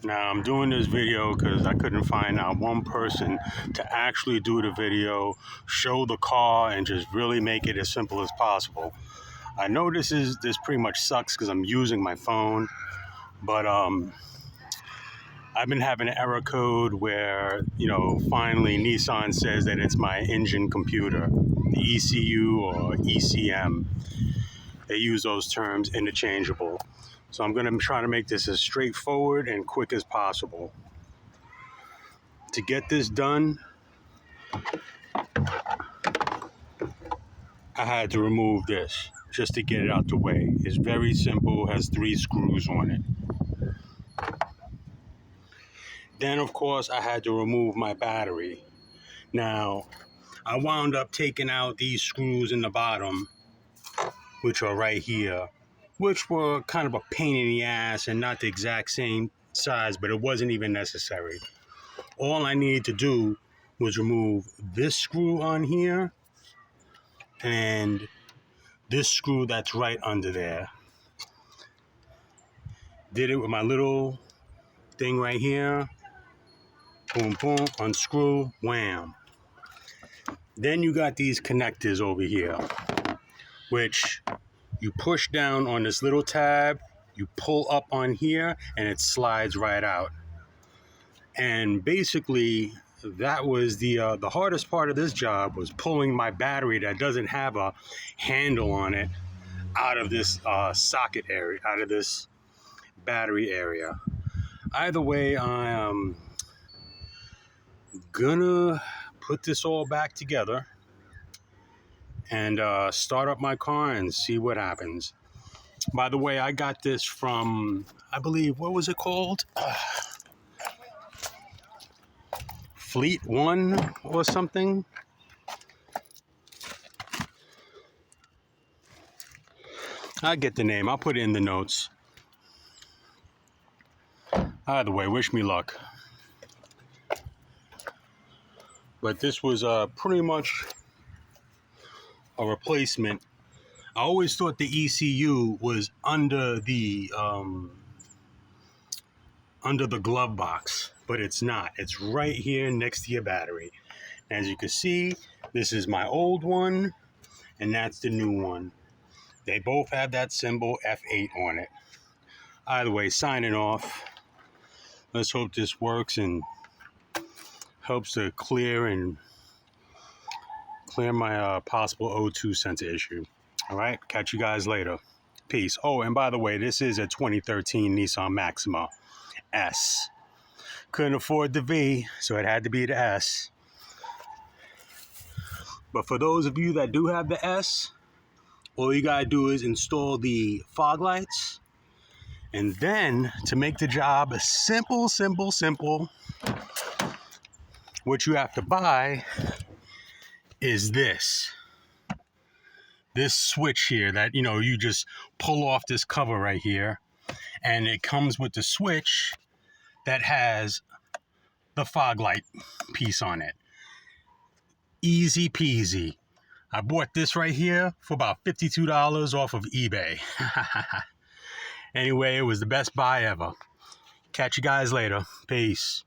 Now I'm doing this video because I couldn't find out one person to actually do the video, show the car, and just really make it as simple as possible. I know this pretty much sucks because I'm using my phone, but I've been having an error code where, finally Nissan says that it's my engine computer, the ECU or ECM. They use those terms interchangeable. So I'm going to try to make this as straightforward and quick as possible. To get this done, I had to remove this just to get it out the way. It's very simple, has 3 screws on it. Then, of course, I had to remove my battery. Now, I wound up taking out these screws in the bottom, which are right here, which were kind of a pain in the ass and not the exact same size, but it wasn't even necessary. All I needed to do was remove this screw on here and this screw that's right under there. Did it with my little thing right here. Boom, boom, unscrew, wham. Then you got these connectors over here, which you push down on this little tab, you pull up on here, and it slides right out. And basically, that was the hardest part of this job, was pulling my battery that doesn't have a handle on it out of this socket area, out of this battery area. Either way, I am gonna put this all back together and start up my car and see what happens. By the way, I got this from, I believe, what was it called? Fleet One or something. I get the name. I'll put it in the notes. Either way, wish me luck. But this was pretty much a replacement. I always thought the ECU was under the glove box, but it's not. It's right here next to your battery. As you can see, this is my old one, and that's the new one. They both have that symbol F8 on it. Either way, signing off. Let's hope this works and helps to clear my possible O2 sensor issue. All right, catch you guys later. Peace. Oh, and by the way, this is a 2013 Nissan Maxima S. Couldn't afford the V, so it had to be the S. But for those of you that do have the S, all you gotta do is install the fog lights. And then, to make the job simple, what you have to buy is this switch here that, you just pull off this cover right here, and it comes with the switch that has the fog light piece on it. Easy peasy. I bought this right here for about $52 off of eBay. Anyway, it was the best buy ever. Catch you guys later. Peace.